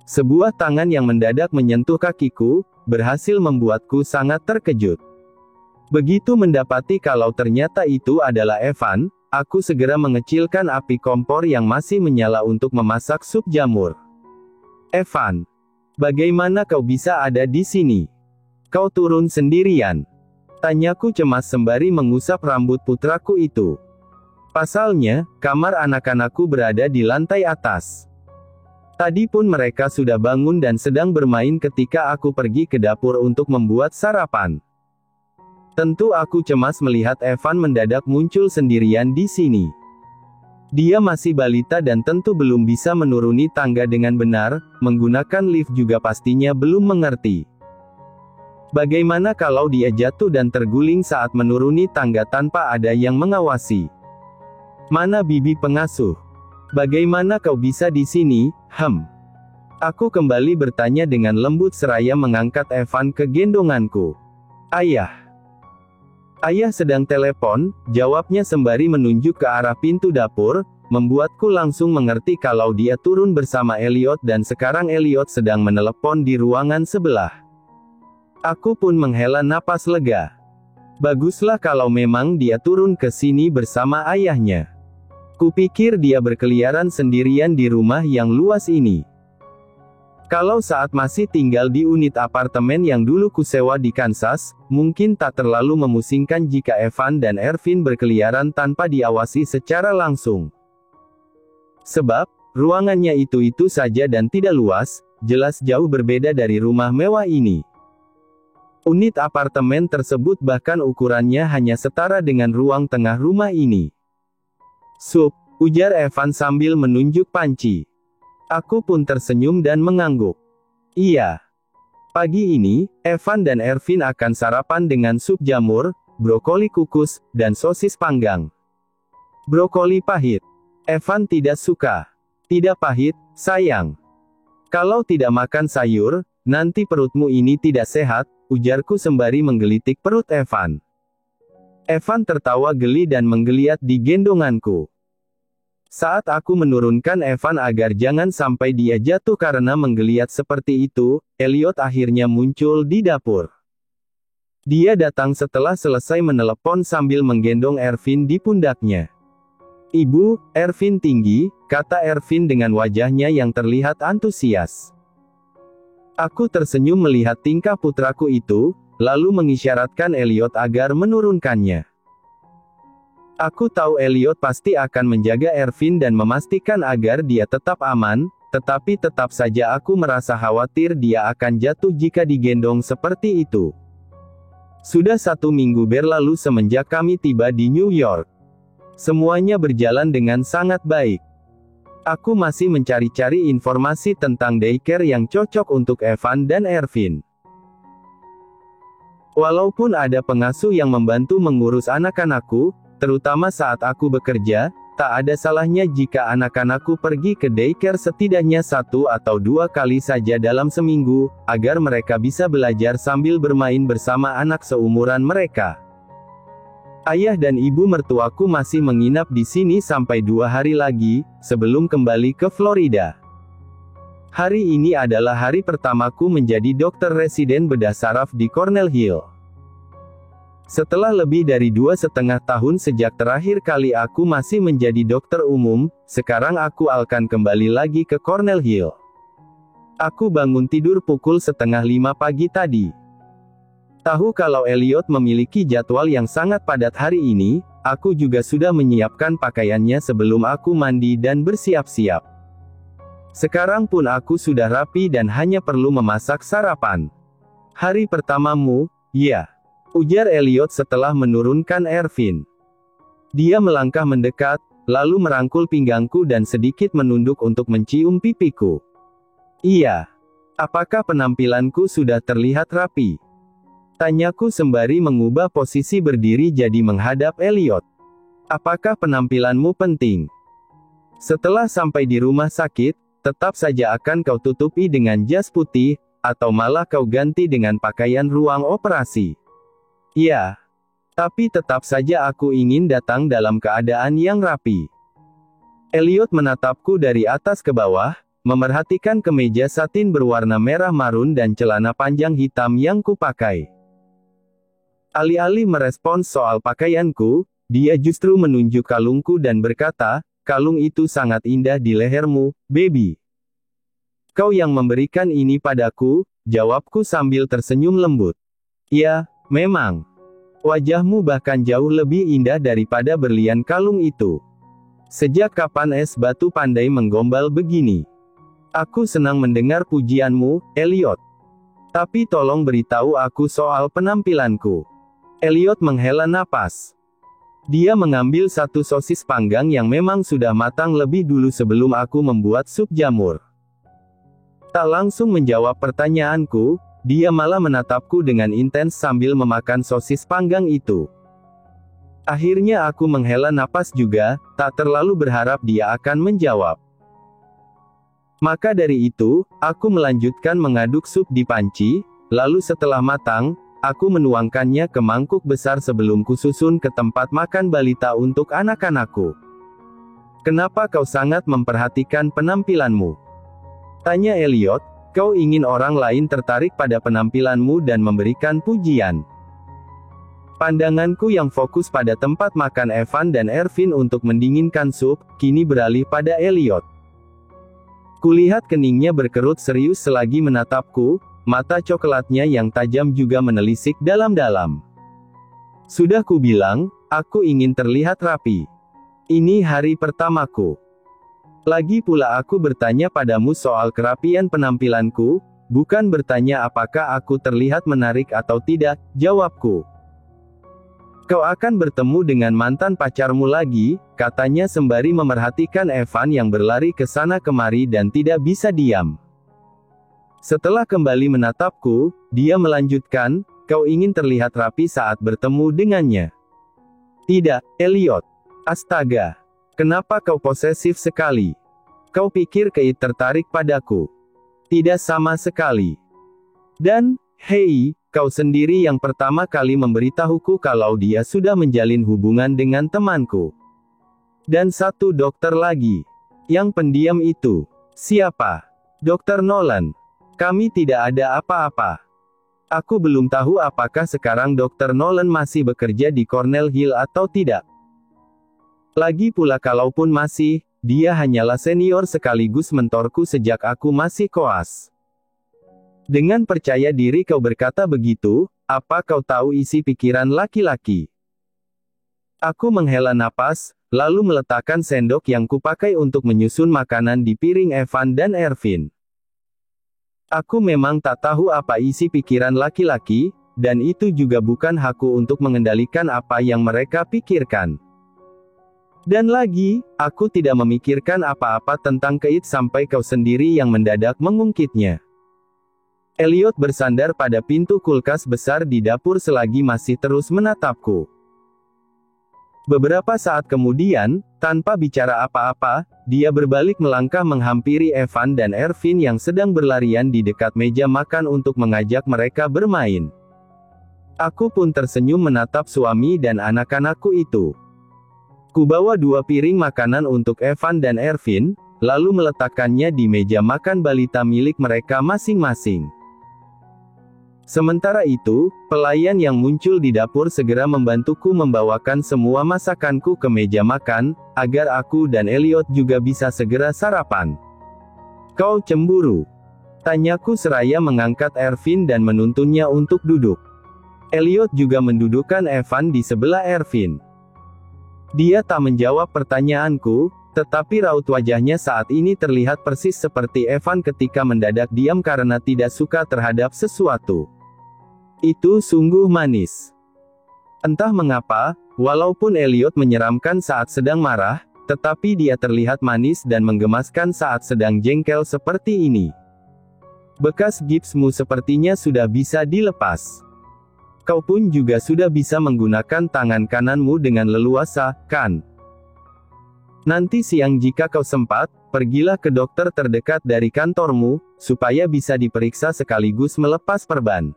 Sebuah tangan yang mendadak menyentuh kakiku, berhasil membuatku sangat terkejut. Begitu mendapati kalau ternyata itu adalah Evan, aku segera mengecilkan api kompor yang masih menyala untuk memasak sup jamur. Evan, bagaimana kau bisa ada di sini? Kau turun sendirian? Tanyaku cemas sembari mengusap rambut putraku itu. Pasalnya, kamar anak-anakku berada di lantai atas. Tadi pun mereka sudah bangun dan sedang bermain ketika aku pergi ke dapur untuk membuat sarapan. Tentu aku cemas melihat Evan mendadak muncul sendirian di sini. Dia masih balita dan tentu belum bisa menuruni tangga dengan benar, menggunakan lift juga pastinya belum mengerti. Bagaimana kalau dia jatuh dan terguling saat menuruni tangga tanpa ada yang mengawasi? Mana bibi pengasuh? Bagaimana kau bisa di sini? Aku kembali bertanya dengan lembut seraya mengangkat Evan ke gendonganku. Ayah. Ayah sedang telepon, jawabnya sembari menunjuk ke arah pintu dapur, membuatku langsung mengerti kalau dia turun bersama Elliot dan sekarang Elliot sedang menelepon di ruangan sebelah. Aku pun menghela napas lega. Baguslah kalau memang dia turun ke sini bersama ayahnya. Kupikir dia berkeliaran sendirian di rumah yang luas ini. Kalau saat masih tinggal di unit apartemen yang dulu kusewa di Kansas, mungkin tak terlalu memusingkan jika Evan dan Ervin berkeliaran tanpa diawasi secara langsung. Sebab, ruangannya itu saja dan tidak luas, jelas jauh berbeda dari rumah mewah ini. Unit apartemen tersebut bahkan ukurannya hanya setara dengan ruang tengah rumah ini. Sup, ujar Evan sambil menunjuk panci. Aku pun tersenyum dan mengangguk. Iya. Pagi ini, Evan dan Ervin akan sarapan dengan sup jamur, brokoli kukus, dan sosis panggang. Brokoli pahit. Evan tidak suka. Tidak pahit, sayang. Kalau tidak makan sayur, nanti perutmu ini tidak sehat, ujarku sembari menggelitik perut Evan. Evan tertawa geli dan menggeliat di gendonganku. Saat aku menurunkan Evan agar jangan sampai dia jatuh karena menggeliat seperti itu, Elliot akhirnya muncul di dapur. Dia datang setelah selesai menelepon sambil menggendong Ervin di pundaknya. Ibu, Ervin tinggi, kata Ervin dengan wajahnya yang terlihat antusias. Aku tersenyum melihat tingkah putraku itu, lalu mengisyaratkan Elliot agar menurunkannya. Aku tahu Elliot pasti akan menjaga Ervin dan memastikan agar dia tetap aman, tetapi tetap saja aku merasa khawatir dia akan jatuh jika digendong seperti itu. Sudah 1 minggu berlalu semenjak kami tiba di New York. Semuanya berjalan dengan sangat baik. Aku masih mencari-cari informasi tentang daycare yang cocok untuk Evan dan Ervin. Walaupun ada pengasuh yang membantu mengurus anak-anakku, terutama saat aku bekerja, tak ada salahnya jika anak-anakku pergi ke daycare setidaknya 1 atau 2 kali saja dalam seminggu, agar mereka bisa belajar sambil bermain bersama anak seumuran mereka. Ayah dan ibu mertuaku masih menginap di sini sampai 2 hari lagi, sebelum kembali ke Florida. Hari ini adalah hari pertamaku menjadi dokter residen bedah saraf di Cornell Hill. Setelah lebih dari 2,5 tahun sejak terakhir kali aku masih menjadi dokter umum, sekarang aku akan kembali lagi ke Cornell Hill. Aku bangun tidur pukul 4:30 pagi tadi. Tahu kalau Elliot memiliki jadwal yang sangat padat hari ini, aku juga sudah menyiapkan pakaiannya sebelum aku mandi dan bersiap-siap. Sekarang pun aku sudah rapi dan hanya perlu memasak sarapan. Hari pertamamu, ya, ujar Elliot setelah menurunkan Ervin. Dia melangkah mendekat, lalu merangkul pinggangku dan sedikit menunduk untuk mencium pipiku. Iya. Apakah penampilanku sudah terlihat rapi? Tanyaku sembari mengubah posisi berdiri jadi menghadap Elliot. Apakah penampilanmu penting? Setelah sampai di rumah sakit, tetap saja akan kau tutupi dengan jas putih, atau malah kau ganti dengan pakaian ruang operasi. Ya. Tapi tetap saja aku ingin datang dalam keadaan yang rapi. Elliot menatapku dari atas ke bawah, memerhatikan kemeja satin berwarna merah marun dan celana panjang hitam yang kupakai. Alih-alih merespons soal pakaianku, dia justru menunjuk kalungku dan berkata, "Kalung itu sangat indah di lehermu, baby." "Kau yang memberikan ini padaku," jawabku sambil tersenyum lembut. "Ya, memang. Wajahmu bahkan jauh lebih indah daripada berlian kalung itu. Sejak kapan es batu pandai menggombal begini? Aku senang mendengar pujianmu, Elliot. Tapi tolong beritahu aku soal penampilanku." Elliot menghela napas. Dia mengambil satu sosis panggang yang memang sudah matang lebih dulu sebelum aku membuat sup jamur. Tak langsung menjawab pertanyaanku, dia malah menatapku dengan intens sambil memakan sosis panggang itu. Akhirnya aku menghela napas juga, tak terlalu berharap dia akan menjawab. Maka dari itu, aku melanjutkan mengaduk sup di panci, lalu setelah matang, aku menuangkannya ke mangkuk besar sebelum kususun ke tempat makan balita untuk anak-anakku. "Kenapa kau sangat memperhatikan penampilanmu?" tanya Elliot. "Kau ingin orang lain tertarik pada penampilanmu dan memberikan pujian." Pandanganku yang fokus pada tempat makan Evan dan Ervin untuk mendinginkan sup, kini beralih pada Elliot. Kulihat keningnya berkerut serius selagi menatapku, mata coklatnya yang tajam juga menelisik dalam-dalam. "Sudah kubilang, aku ingin terlihat rapi. Ini hari pertamaku. Lagi pula aku bertanya padamu soal kerapian penampilanku, bukan bertanya apakah aku terlihat menarik atau tidak," jawabku. "Kau akan bertemu dengan mantan pacarmu lagi," katanya sembari memerhatikan Evan yang berlari ke sana kemari dan tidak bisa diam. Setelah kembali menatapku, dia melanjutkan, "Kau ingin terlihat rapi saat bertemu dengannya." "Tidak, Elliot. Astaga. Kenapa kau posesif sekali? Kau pikir Kate tertarik padaku?" "Tidak sama sekali. Dan, hei, kau sendiri yang pertama kali memberitahuku kalau dia sudah menjalin hubungan dengan temanku. Dan satu dokter lagi. Yang pendiam itu. Siapa? Dr. Nolan. Kami tidak ada apa-apa. Aku belum tahu apakah sekarang Dr. Nolan masih bekerja di Cornell Hill atau tidak. Lagi pula kalaupun masih, dia hanyalah senior sekaligus mentorku sejak aku masih koas. Dengan percaya diri kau berkata begitu, apa kau tahu isi pikiran laki-laki?" Aku menghela napas, lalu meletakkan sendok yang kupakai untuk menyusun makanan di piring Evan dan Ervin. Aku memang tak tahu apa isi pikiran laki-laki, dan itu juga bukan hakku untuk mengendalikan apa yang mereka pikirkan. Dan lagi, aku tidak memikirkan apa-apa tentang Kate sampai kau sendiri yang mendadak mengungkitnya. Elliot bersandar pada pintu kulkas besar di dapur selagi masih terus menatapku. Beberapa saat kemudian, tanpa bicara apa-apa, dia berbalik melangkah menghampiri Evan dan Ervin yang sedang berlarian di dekat meja makan untuk mengajak mereka bermain. Aku pun tersenyum menatap suami dan anak-anakku itu. Kubawa 2 piring makanan untuk Evan dan Ervin, lalu meletakkannya di meja makan balita milik mereka masing-masing. Sementara itu, pelayan yang muncul di dapur segera membantuku membawakan semua masakanku ke meja makan, agar aku dan Elliot juga bisa segera sarapan. "Kau cemburu?" tanyaku seraya mengangkat Ervin dan menuntunnya untuk duduk. Elliot juga mendudukkan Evan di sebelah Ervin. Dia tak menjawab pertanyaanku, tetapi raut wajahnya saat ini terlihat persis seperti Evan ketika mendadak diam karena tidak suka terhadap sesuatu. Itu sungguh manis. Entah mengapa, walaupun Elliot menyeramkan saat sedang marah, tetapi dia terlihat manis dan menggemaskan saat sedang jengkel seperti ini. "Bekas gipsmu sepertinya sudah bisa dilepas. Kau pun juga sudah bisa menggunakan tangan kananmu dengan leluasa, kan? Nanti siang jika kau sempat, pergilah ke dokter terdekat dari kantormu, supaya bisa diperiksa sekaligus melepas perban."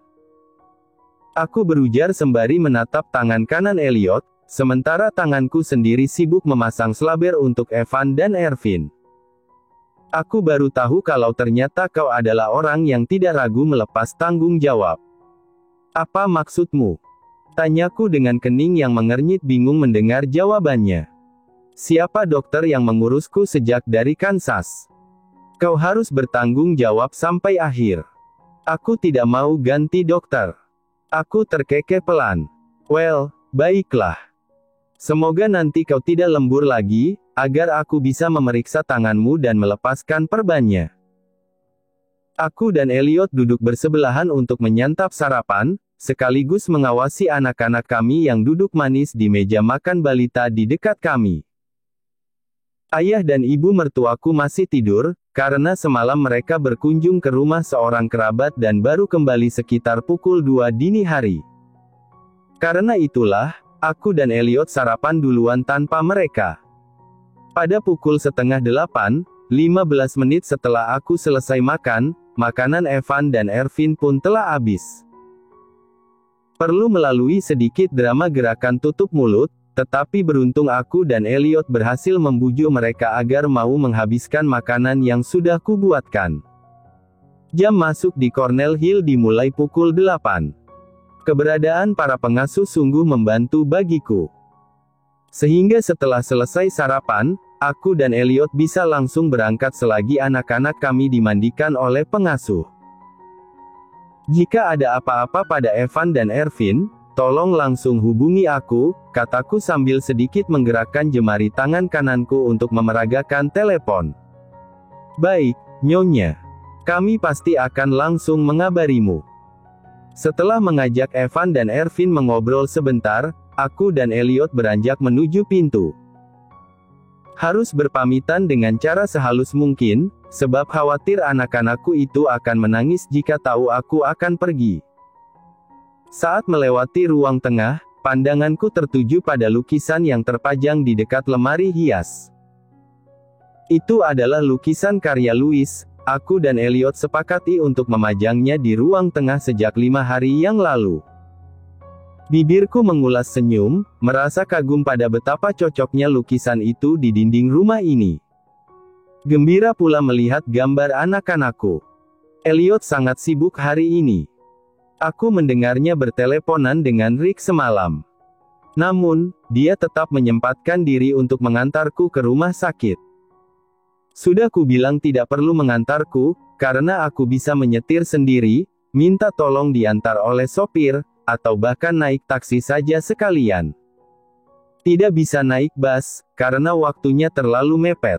Aku berujar sembari menatap tangan kanan Elliot, sementara tanganku sendiri sibuk memasang slaber untuk Evan dan Ervin. Aku baru tahu kalau ternyata kau adalah orang yang tidak ragu melepas tanggung jawab. Apa maksudmu? Tanyaku dengan kening yang mengernyit, bingung mendengar jawabannya. Siapa dokter yang mengurusku sejak dari Kansas? Kau harus bertanggung jawab sampai akhir. Aku tidak mau ganti dokter. Aku terkekeh pelan. Well, baiklah. Semoga nanti kau tidak lembur lagi, agar aku bisa memeriksa tanganmu dan melepaskan perbannya. Aku dan Elliot duduk bersebelahan untuk menyantap sarapan, sekaligus mengawasi anak-anak kami yang duduk manis di meja makan balita di dekat kami. Ayah dan ibu mertuaku masih tidur, karena semalam mereka berkunjung ke rumah seorang kerabat dan baru kembali sekitar pukul 2 dini hari. Karena itulah, aku dan Elliot sarapan duluan tanpa mereka. Pada pukul 7:30, 15 menit setelah aku selesai makan, makanan Evan dan Ervin pun telah habis. Perlu melalui sedikit drama gerakan tutup mulut, tetapi beruntung aku dan Elliot berhasil membujuk mereka agar mau menghabiskan makanan yang sudah kubuatkan. Jam masuk di Cornell Hill dimulai pukul 8. Keberadaan para pengasuh sungguh membantu bagiku. Sehingga setelah selesai sarapan, aku dan Elliot bisa langsung berangkat selagi anak-anak kami dimandikan oleh pengasuh. Jika ada apa-apa pada Evan dan Ervin, tolong langsung hubungi aku, kataku sambil sedikit menggerakkan jemari tangan kananku untuk memeragakan telepon. Baik, Nyonya. Kami pasti akan langsung mengabarimu. Setelah mengajak Evan dan Ervin mengobrol sebentar, aku dan Elliot beranjak menuju pintu. Harus berpamitan dengan cara sehalus mungkin, sebab khawatir anak-anakku itu akan menangis jika tahu aku akan pergi. Saat melewati ruang tengah, pandanganku tertuju pada lukisan yang terpajang di dekat lemari hias. Itu adalah lukisan karya Louis. Aku dan Elliot sepakati untuk memajangnya di ruang tengah sejak 5 hari yang lalu. Bibirku mengulas senyum, merasa kagum pada betapa cocoknya lukisan itu di dinding rumah ini. Gembira pula melihat gambar anak-anakku. Elliot sangat sibuk hari ini. Aku mendengarnya berteleponan dengan Rick semalam. Namun, dia tetap menyempatkan diri untuk mengantarku ke rumah sakit. Sudah kubilang tidak perlu mengantarku, karena aku bisa menyetir sendiri, minta tolong diantar oleh sopir, atau bahkan naik taksi saja sekalian. Tidak bisa naik bus, karena waktunya terlalu mepet.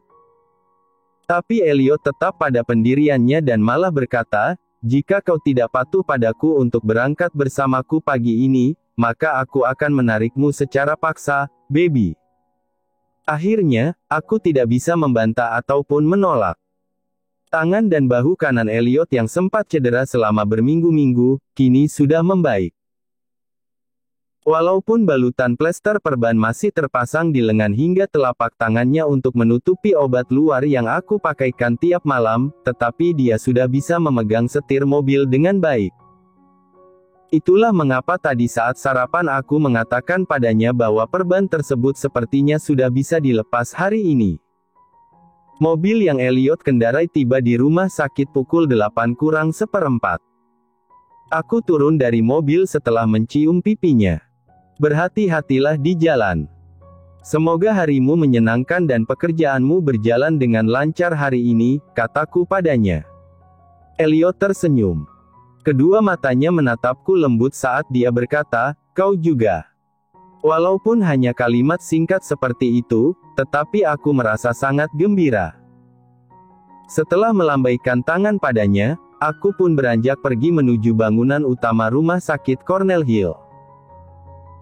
Tapi Elliot tetap pada pendiriannya dan malah berkata, jika kau tidak patuh padaku untuk berangkat bersamaku pagi ini, maka aku akan menarikmu secara paksa, baby. Akhirnya, aku tidak bisa membantah ataupun menolak. Tangan dan bahu kanan Elliot yang sempat cedera selama berminggu-minggu, kini sudah membaik. Walaupun balutan plester perban masih terpasang di lengan hingga telapak tangannya untuk menutupi obat luar yang aku pakaikan tiap malam, tetapi dia sudah bisa memegang setir mobil dengan baik. Itulah mengapa tadi saat sarapan aku mengatakan padanya bahwa perban tersebut sepertinya sudah bisa dilepas hari ini. Mobil yang Elliot kendarai tiba di rumah sakit pukul 8:45. Aku turun dari mobil setelah mencium pipinya. Berhati-hatilah di jalan. Semoga harimu menyenangkan dan pekerjaanmu berjalan dengan lancar hari ini, kataku padanya. Elliot tersenyum. Kedua matanya menatapku lembut saat dia berkata, kau juga. Walaupun hanya kalimat singkat seperti itu, tetapi aku merasa sangat gembira. Setelah melambaikan tangan padanya, aku pun beranjak pergi menuju bangunan utama rumah sakit Cornell Hill.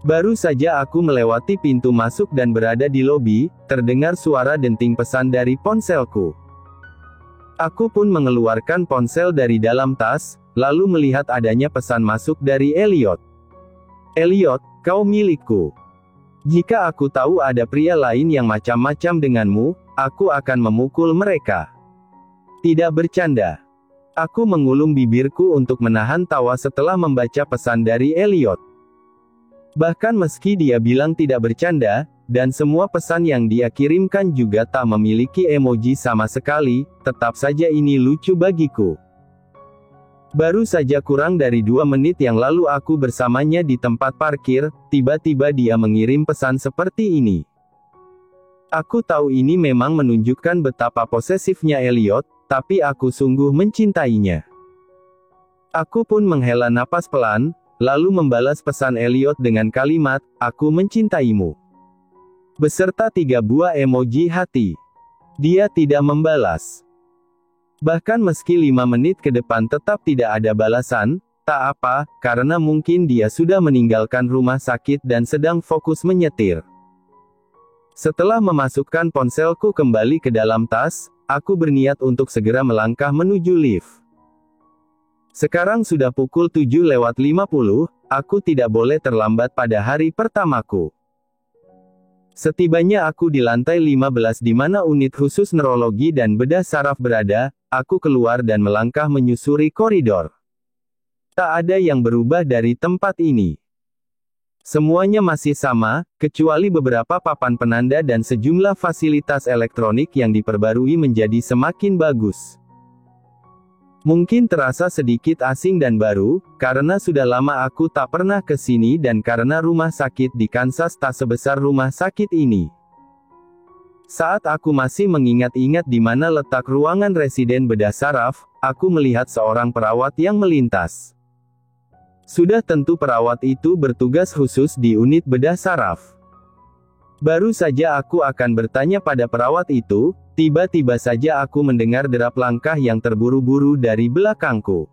Baru saja aku melewati pintu masuk dan berada di lobi, terdengar suara denting pesan dari ponselku. Aku pun mengeluarkan ponsel dari dalam tas, lalu melihat adanya pesan masuk dari Elliot. Elliot, kau milikku. Jika aku tahu ada pria lain yang macam-macam denganmu, aku akan memukul mereka. Tidak bercanda. Aku mengulung bibirku untuk menahan tawa setelah membaca pesan dari Elliot. Bahkan meski dia bilang tidak bercanda, dan semua pesan yang dia kirimkan juga tak memiliki emoji sama sekali. Tetap saja ini lucu bagiku. Baru saja kurang dari 2 menit yang lalu aku bersamanya di tempat parkir, tiba-tiba dia mengirim pesan seperti ini. Aku tahu ini memang menunjukkan betapa posesifnya Elliot, tapi aku sungguh mencintainya. Aku pun menghela napas pelan, lalu membalas pesan Elliot dengan kalimat, "Aku mencintaimu." Beserta 3 buah emoji hati. Dia tidak membalas. Bahkan meski 5 menit ke depan tetap tidak ada balasan, tak apa, karena mungkin dia sudah meninggalkan rumah sakit dan sedang fokus menyetir. Setelah memasukkan ponselku kembali ke dalam tas, aku berniat untuk segera melangkah menuju lift. Sekarang sudah pukul 7:50, aku tidak boleh terlambat pada hari pertamaku. Setibanya aku di lantai 15 di mana unit khusus neurologi dan bedah saraf berada, aku keluar dan melangkah menyusuri koridor. Tak ada yang berubah dari tempat ini. Semuanya masih sama, kecuali beberapa papan penanda dan sejumlah fasilitas elektronik yang diperbarui menjadi semakin bagus. Mungkin terasa sedikit asing dan baru, karena sudah lama aku tak pernah ke sini dan karena rumah sakit di Kansas tak sebesar rumah sakit ini. Saat aku masih mengingat-ingat di mana letak ruangan residen bedah saraf, aku melihat seorang perawat yang melintas. Sudah tentu perawat itu bertugas khusus di unit bedah saraf. Baru saja aku akan bertanya pada perawat itu, tiba-tiba saja aku mendengar derap langkah yang terburu-buru dari belakangku.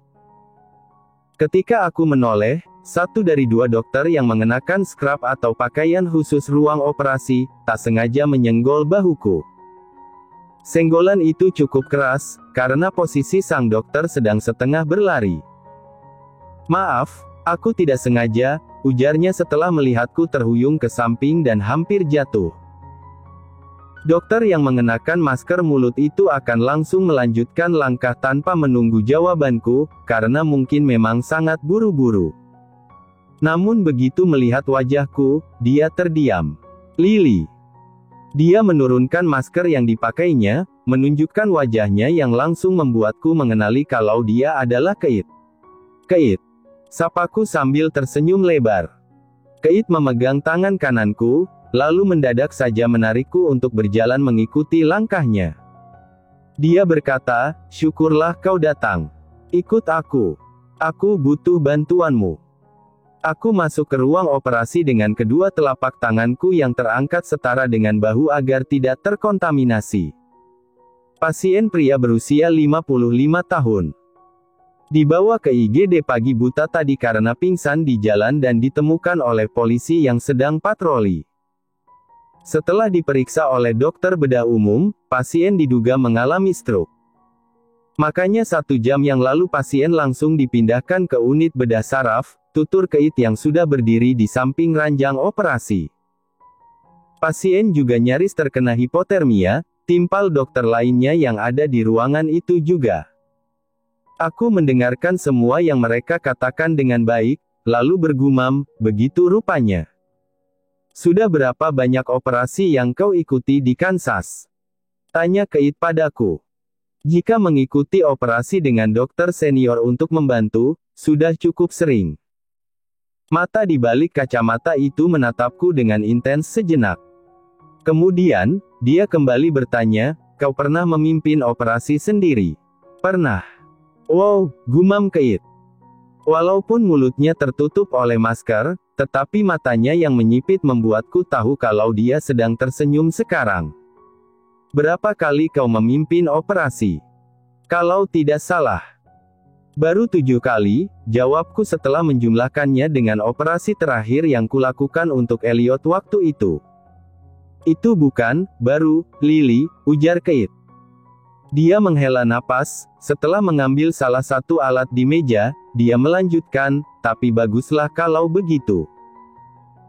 Ketika aku menoleh, satu dari 2 dokter yang mengenakan scrub atau pakaian khusus ruang operasi, tak sengaja menyenggol bahuku. Senggolan itu cukup keras, karena posisi sang dokter sedang setengah berlari. "Maaf, aku tidak sengaja," ujarnya setelah melihatku terhuyung ke samping dan hampir jatuh. Dokter yang mengenakan masker mulut itu akan langsung melanjutkan langkah tanpa menunggu jawabanku, karena mungkin memang sangat buru-buru. Namun begitu melihat wajahku, dia terdiam. "Lily." Dia menurunkan masker yang dipakainya, menunjukkan wajahnya yang langsung membuatku mengenali kalau dia adalah Keith. "Keith," sapaku sambil tersenyum lebar. Keith memegang tangan kananku, lalu mendadak saja menarikku untuk berjalan mengikuti langkahnya. Dia berkata, "Syukurlah kau datang. Ikut aku. Aku butuh bantuanmu." Aku masuk ke ruang operasi dengan kedua telapak tanganku yang terangkat setara dengan bahu agar tidak terkontaminasi. Pasien pria berusia 55 tahun. Dibawa ke IGD pagi buta tadi karena pingsan di jalan dan ditemukan oleh polisi yang sedang patroli. Setelah diperiksa oleh dokter bedah umum, pasien diduga mengalami stroke. Makanya 1 jam yang lalu pasien langsung dipindahkan ke unit bedah saraf, tutur Keith yang sudah berdiri di samping ranjang operasi. Pasien juga nyaris terkena hipotermia, timpal dokter lainnya yang ada di ruangan itu juga. Aku mendengarkan semua yang mereka katakan dengan baik, lalu bergumam, "Begitu rupanya. Sudah berapa banyak operasi yang kau ikuti di Kansas?" tanya Keith padaku. "Jika mengikuti operasi dengan dokter senior untuk membantu, sudah cukup sering." Mata di balik kacamata itu menatapku dengan intens sejenak. Kemudian, dia kembali bertanya, "Kau pernah memimpin operasi sendiri?" "Pernah." "Wow," gumam Keith. Walaupun mulutnya tertutup oleh masker, tetapi matanya yang menyipit membuatku tahu kalau dia sedang tersenyum sekarang. "Berapa kali kau memimpin operasi?" "Kalau tidak salah, baru 7 kali, jawabku setelah menjumlahkannya dengan operasi terakhir yang kulakukan untuk Elliot waktu itu." "Itu bukan baru, Lily," ujar Keith. Dia menghela napas, setelah mengambil salah satu alat di meja, dia melanjutkan, "Tapi baguslah kalau begitu.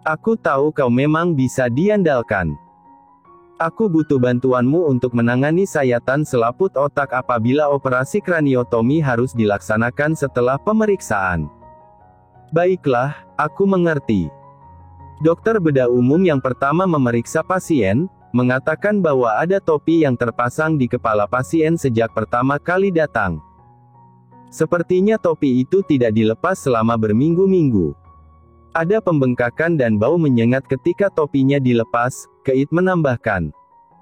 Aku tahu kau memang bisa diandalkan. Aku butuh bantuanmu untuk menangani sayatan selaput otak apabila operasi kraniotomi harus dilaksanakan setelah pemeriksaan." "Baiklah, aku mengerti." Dokter bedah umum yang pertama memeriksa pasien, mengatakan bahwa ada topi yang terpasang di kepala pasien sejak pertama kali datang. Sepertinya topi itu tidak dilepas selama berminggu-minggu. Ada pembengkakan dan bau menyengat ketika topinya dilepas, Keit menambahkan.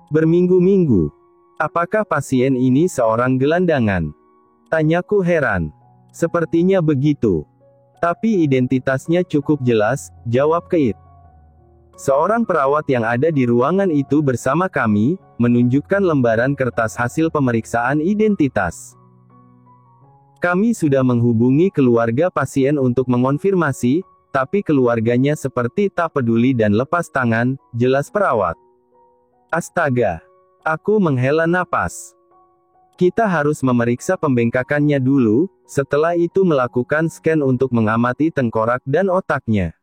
Berminggu-minggu. Apakah pasien ini seorang gelandangan? Tanyaku heran. Sepertinya begitu. Tapi identitasnya cukup jelas, jawab Keit. Seorang perawat yang ada di ruangan itu bersama kami, menunjukkan lembaran kertas hasil pemeriksaan identitas. Kami sudah menghubungi keluarga pasien untuk mengonfirmasi, tapi keluarganya seperti tak peduli dan lepas tangan, jelas perawat. Astaga. Aku menghela napas. Kita harus memeriksa pembengkakannya dulu, setelah itu melakukan scan untuk mengamati tengkorak dan otaknya.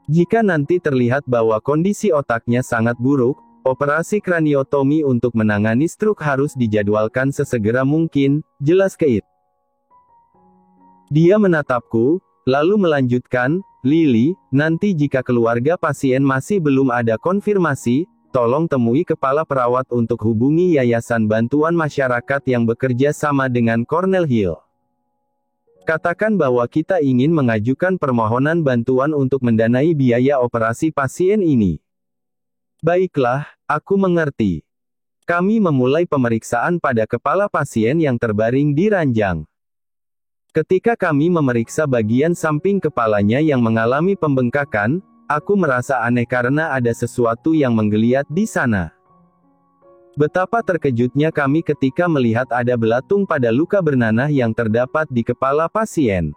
Jika nanti terlihat bahwa kondisi otaknya sangat buruk, operasi kraniotomi untuk menangani stroke harus dijadwalkan sesegera mungkin, jelas Keit. Dia menatapku, lalu melanjutkan, Lily, nanti jika keluarga pasien masih belum ada konfirmasi, tolong temui kepala perawat untuk hubungi Yayasan Bantuan Masyarakat yang bekerja sama dengan Cornell Hill. Katakan bahwa kita ingin mengajukan permohonan bantuan untuk mendanai biaya operasi pasien ini. Baiklah, aku mengerti. Kami memulai pemeriksaan pada kepala pasien yang terbaring di ranjang. Ketika kami memeriksa bagian samping kepalanya yang mengalami pembengkakan, aku merasa aneh karena ada sesuatu yang menggeliat di sana. Betapa terkejutnya kami ketika melihat ada belatung pada luka bernanah yang terdapat di kepala pasien.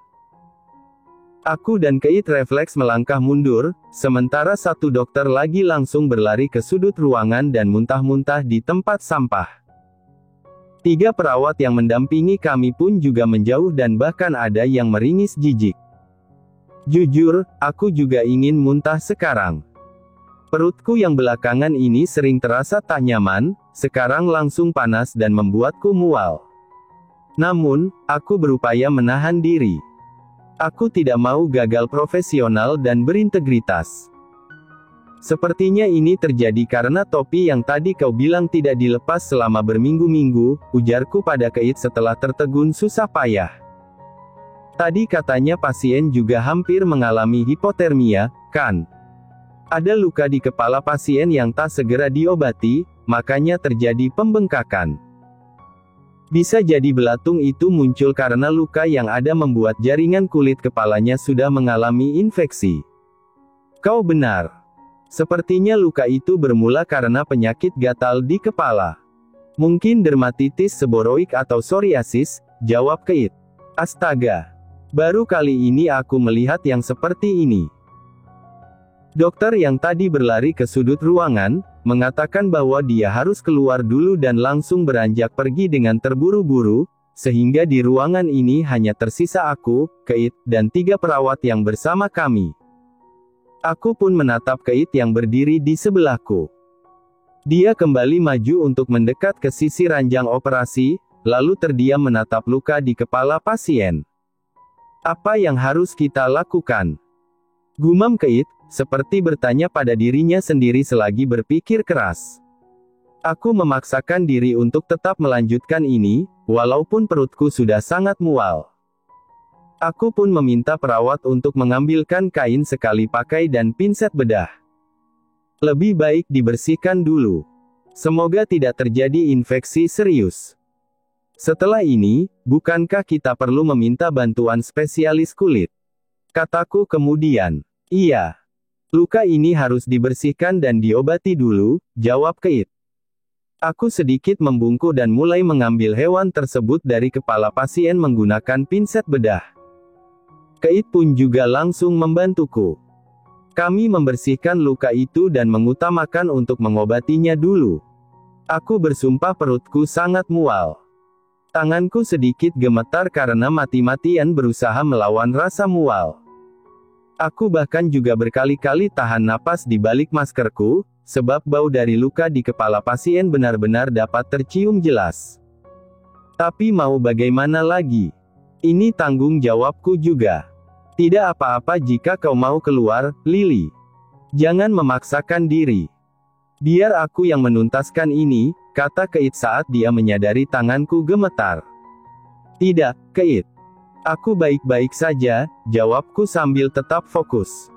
Aku dan Keit refleks melangkah mundur, sementara satu dokter lagi langsung berlari ke sudut ruangan dan muntah-muntah di tempat sampah. 3 perawat yang mendampingi kami pun juga menjauh dan bahkan ada yang meringis jijik. Jujur, aku juga ingin muntah sekarang. Perutku yang belakangan ini sering terasa tak nyaman, sekarang langsung panas dan membuatku mual. Namun, aku berupaya menahan diri. Aku tidak mau gagal profesional dan berintegritas. Sepertinya ini terjadi karena topi yang tadi kau bilang tidak dilepas selama berminggu-minggu, ujarku pada Keit setelah tertegun susah payah. Tadi katanya pasien juga hampir mengalami hipotermia, kan? Ada luka di kepala pasien yang tak segera diobati, makanya terjadi pembengkakan. Bisa jadi belatung itu muncul karena luka yang ada membuat jaringan kulit kepalanya sudah mengalami infeksi. Kau benar. Sepertinya luka itu bermula karena penyakit gatal di kepala. Mungkin dermatitis seboroik atau psoriasis, jawab Keit. Astaga. Baru kali ini aku melihat yang seperti ini. Dokter yang tadi berlari ke sudut ruangan, mengatakan bahwa dia harus keluar dulu dan langsung beranjak pergi dengan terburu-buru, sehingga di ruangan ini hanya tersisa aku, Keit, dan 3 perawat yang bersama kami. Aku pun menatap Keit yang berdiri di sebelahku. Dia kembali maju untuk mendekat ke sisi ranjang operasi, lalu terdiam menatap luka di kepala pasien. Apa yang harus kita lakukan? Gumam Keit, seperti bertanya pada dirinya sendiri selagi berpikir keras. Aku memaksakan diri untuk tetap melanjutkan ini, walaupun perutku sudah sangat mual. Aku pun meminta perawat untuk mengambilkan kain sekali pakai dan pinset bedah. Lebih baik dibersihkan dulu. Semoga tidak terjadi infeksi serius. Setelah ini, bukankah kita perlu meminta bantuan spesialis kulit? Kataku kemudian. Iya. Luka ini harus dibersihkan dan diobati dulu, jawab Keit. Aku sedikit membungkuk dan mulai mengambil hewan tersebut dari kepala pasien menggunakan pinset bedah. Keit pun juga langsung membantuku. Kami membersihkan luka itu dan mengutamakan untuk mengobatinya dulu. Aku bersumpah perutku sangat mual. Tanganku sedikit gemetar karena mati-matian berusaha melawan rasa mual. Aku bahkan juga berkali-kali tahan napas di balik maskerku, sebab bau dari luka di kepala pasien benar-benar dapat tercium jelas. Tapi mau bagaimana lagi? Ini tanggung jawabku juga. Tidak apa-apa jika kau mau keluar, Lily. Jangan memaksakan diri. Biar aku yang menuntaskan ini, kata Kate saat dia menyadari tanganku gemetar. Tidak, Kate. Aku baik-baik saja, jawabku sambil tetap fokus.